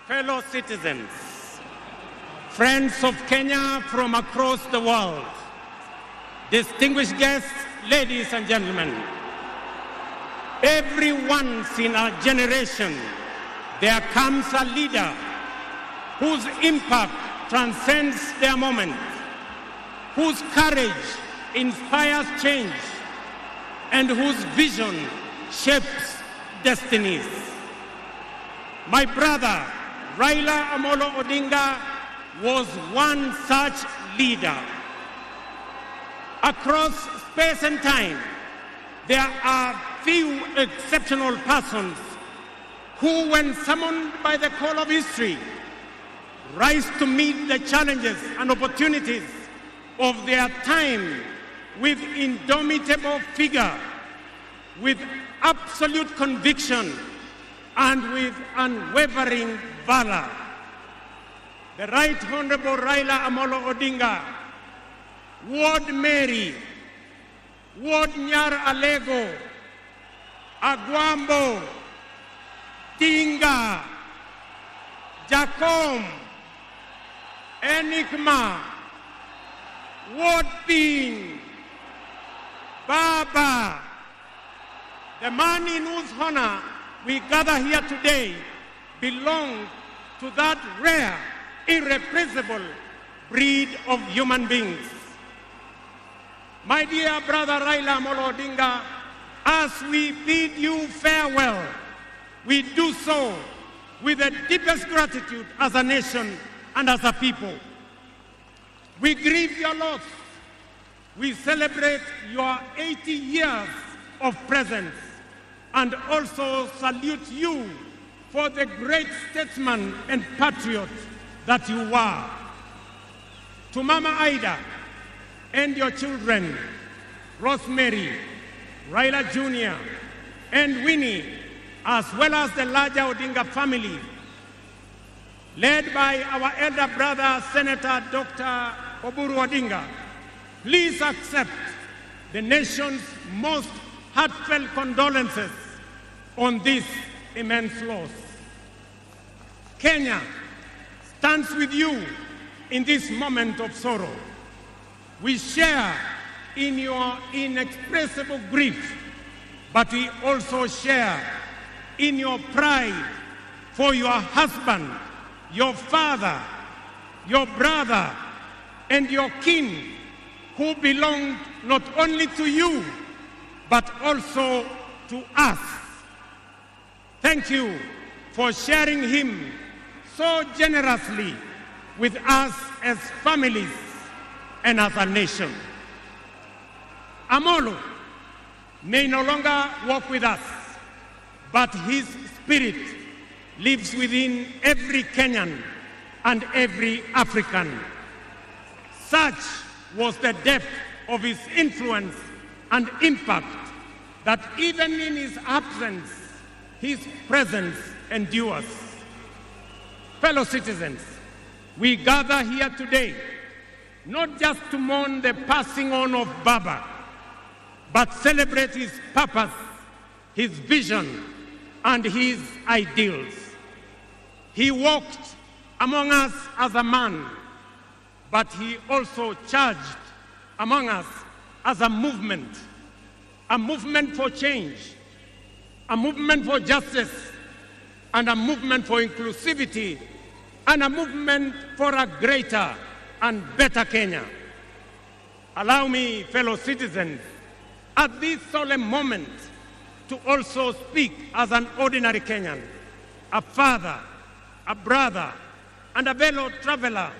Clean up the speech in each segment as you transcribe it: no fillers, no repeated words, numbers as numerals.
fellow citizens, friends of Kenya from across the world, distinguished guests, ladies and gentlemen, every once in a generation, there comes a leader whose impact transcends their moment, whose courage inspires change, and whose vision shapes destinies. My brother, Raila Odinga, was one such leader. Across space and time, there are few exceptional persons who, when summoned by the call of history, rise to meet the challenges and opportunities of their time with indomitable vigor, with absolute conviction, and with unwavering valor. The Right Honorable Raila Odinga, Ward Mary, Ward Nyar Alego, Agwambo, Tinga, Jacom, Enigma, Ward Ping, Baba, the man in whose honor we gather here today, belongs to that rare, irreplaceable breed of human beings. My dear brother Raila Odinga, as we bid you farewell, we do so with the deepest gratitude as a nation and as a people. We grieve your loss. We celebrate your 80 years of presence and also salute you for the great statesman and patriot that you were. To Mama Ida and your children, Rosemary, Raila Jr., and Winnie, as well as the larger Odinga family, led by our elder brother, Senator Dr. Oburu Odinga, please accept the nation's most heartfelt condolences on this immense loss. Kenya stands with you in this moment of sorrow. We share in your inexpressible grief, but we also share in your pride for your husband, your father, your brother, and your kin, who belonged not only to you, but also to us. Thank you for sharing him so generously with us as families and as a nation. Amolo may no longer walk with us, but his spirit lives within every Kenyan and every African. Such was the depth of his influence and impact that even in his absence, his presence endures. Fellow citizens, we gather here today not just to mourn the passing on of Baba, but celebrate his purpose, his vision, and his ideals. He walked among us as a man, but he also charged among us as a movement for change, a movement for justice, and a movement for inclusivity, and a movement for a greater and better Kenya. Allow me, fellow citizens, at this solemn moment, to also speak as an ordinary Kenyan, a father, a brother, and a fellow traveler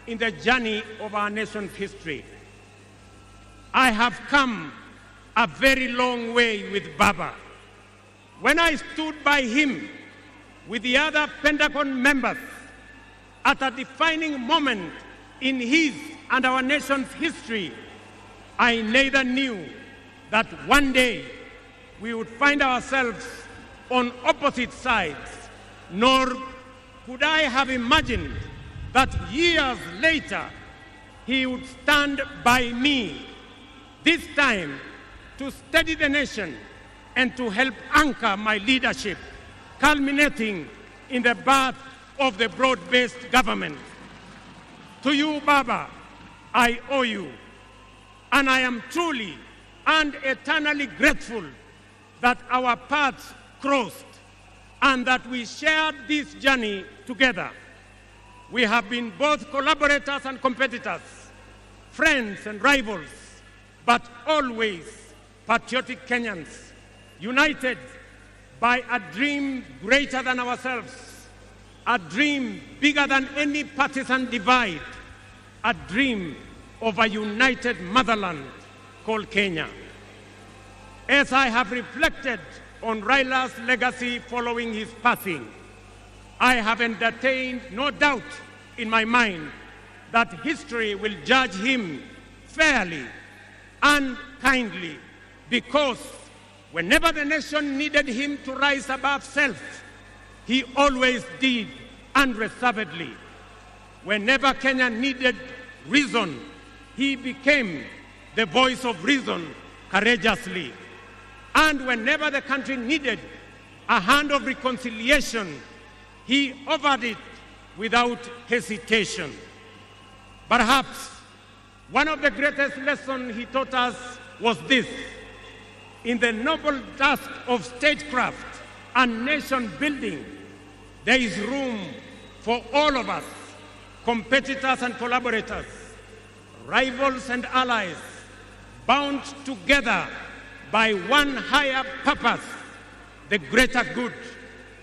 in the journey of our nation's history. I have come a very long way with Baba. When I stood by him with the other Pentagon members at a defining moment in his and our nation's history, I neither knew that one day we would find ourselves on opposite sides, nor could I have imagined that years later he would stand by me, this time to steady the nation and to help anchor my leadership, culminating in the birth of the broad-based government. To you, Baba, I owe you, and I am truly and eternally grateful that our paths crossed and that we shared this journey together. We have been both collaborators and competitors, friends and rivals, but always patriotic Kenyans, united by a dream greater than ourselves, a dream bigger than any partisan divide, a dream of a united motherland called Kenya. As I have reflected on Raila's legacy following his passing, I have entertained no doubt in my mind that history will judge him fairly and kindly, because whenever the nation needed him to rise above self, he always did unreservedly. Whenever Kenya needed reason, he became the voice of reason courageously. And whenever the country needed a hand of reconciliation, he offered it without hesitation. Perhaps one of the greatest lessons he taught us was this: in the noble task of statecraft and nation building, there is room for all of us, competitors and collaborators, rivals and allies, bound together by one higher purpose, the greater good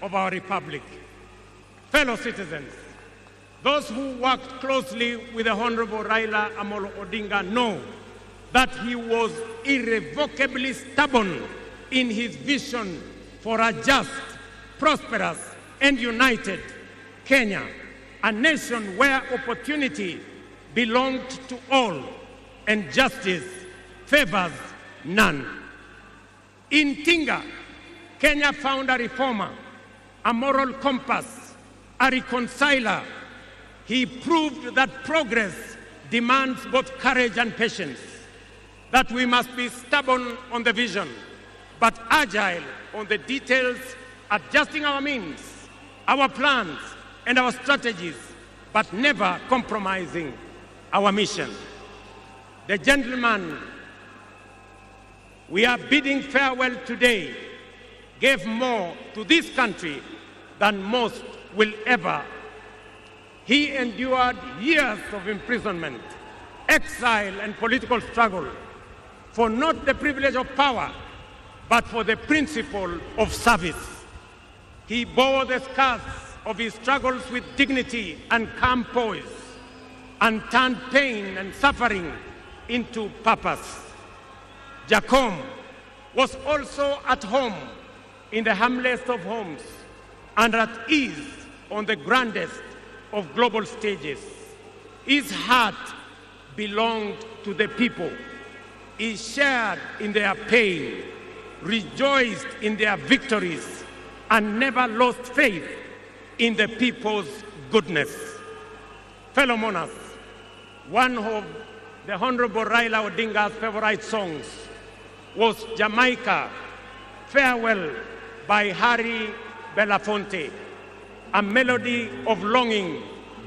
of our republic. Fellow citizens, those who worked closely with the Honorable Raila Odinga know that he was irrevocably stubborn in his vision for a just, prosperous, and united Kenya, a nation where opportunity belonged to all and justice favors none. In Tinga, Kenya found a reformer, a moral compass, a reconciler. He proved that progress demands both courage and patience, that we must be stubborn on the vision, but agile on the details, adjusting our means, our plans, and our strategies, but never compromising our mission. The gentleman we are bidding farewell today gave more to this country than most will ever. He endured years of imprisonment, exile, and political struggle for not the privilege of power, but for the principle of service. He bore the scars of his struggles with dignity and calm poise, and turned pain and suffering into purpose. Jacom was also at home in the humblest of homes and at ease on the grandest of global stages. His heart belonged to the people. He shared in their pain, rejoiced in their victories, and never lost faith in the people's goodness. Fellow monarchs, one of the Honorable Raila Odinga's favorite songs was Jamaica, Farewell by Harry Belafonte, a melody of longing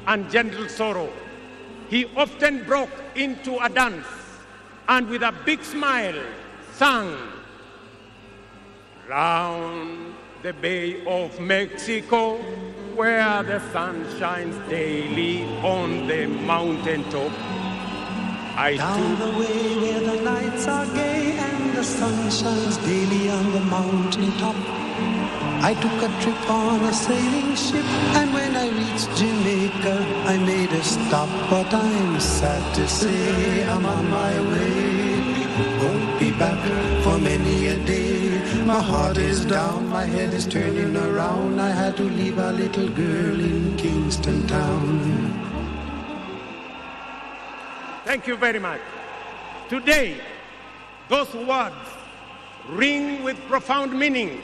and gentle sorrow. He often broke into a dance and with a big smile sang, "Round the Bay of Mexico, where the sun shines daily on the mountaintop. Down the way where the nights are gay and the sun shines daily on the mountaintop. I took a trip on a sailing ship, and when I reached Jamaica, I made a stop. But I'm sad to say I'm on my way. Won't be back for many a day. My heart is down, my head is turning around. I had to leave a little girl in Kingston town." Thank you very much. Today, those words ring with profound meaning,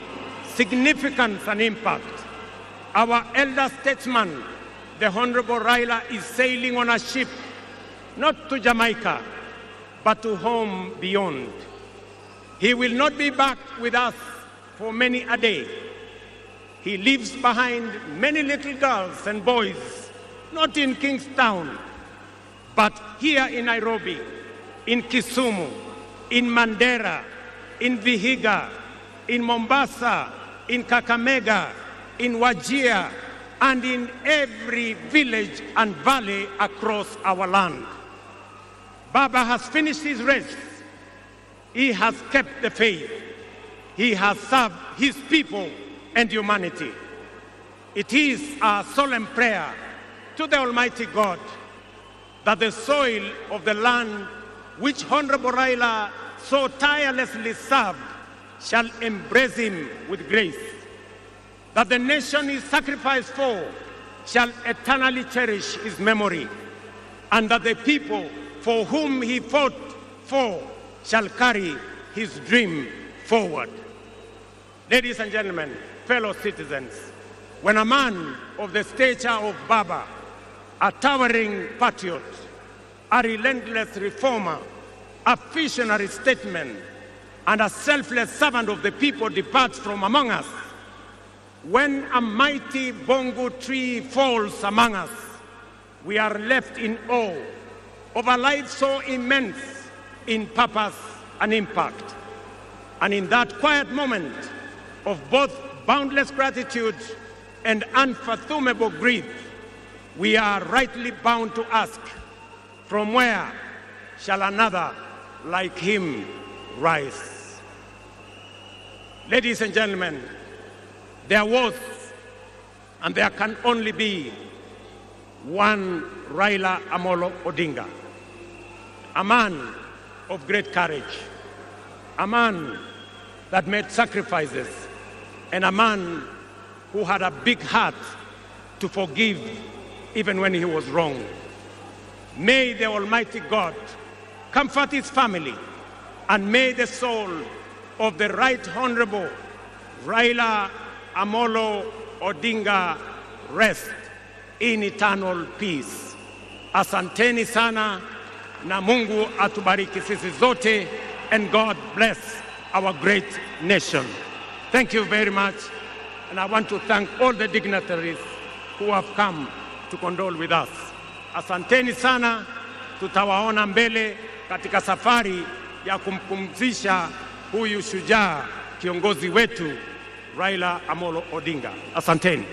significance, and impact. Our elder statesman, the Honorable Raila, is sailing on a ship, not to Jamaica, but to home beyond. He will not be back with us for many a day. He leaves behind many little girls and boys, not in Kingstown, but here in Nairobi, in Kisumu, in Mandera, in Vihiga, in Mombasa, in Kakamega, in Wajir, and in every village and valley across our land. Baba has finished his race. He has kept the faith. He has served his people and humanity. It is our solemn prayer to the Almighty God that the soil of the land which Honorable Raila so tirelessly served shall embrace him with grace, that the nation he sacrificed for shall eternally cherish his memory, and that the people for whom he fought for shall carry his dream forward. Ladies and gentlemen, fellow citizens, when a man of the stature of Baba, a towering patriot, a relentless reformer, a visionary statesman, and a selfless servant of the people departs from among us, when a mighty bongo tree falls among us, we are left in awe of a life so immense in purpose and impact. And in that quiet moment of both boundless gratitude and unfathomable grief, we are rightly bound to ask, from where shall another like him rise? Ladies and gentlemen, there was and there can only be one Raila Amolo Odinga, a man of great courage, a man that made sacrifices, and a man who had a big heart to forgive even when he was wrong. May the Almighty God comfort his family, and may the soul of the Right Honorable Raila Amolo Odinga rest in eternal peace. Asanteni sana, na Mungu atubariki sisi zote, and God bless our great nation. Thank you very much, and I want to thank all the dignitaries who have come to condole with us. Asanteni sana, tutawaona mbele katika safari ya kumpumzisha huyu shujaa kiongozi wetu Raila Amolo Odinga. Asanteni.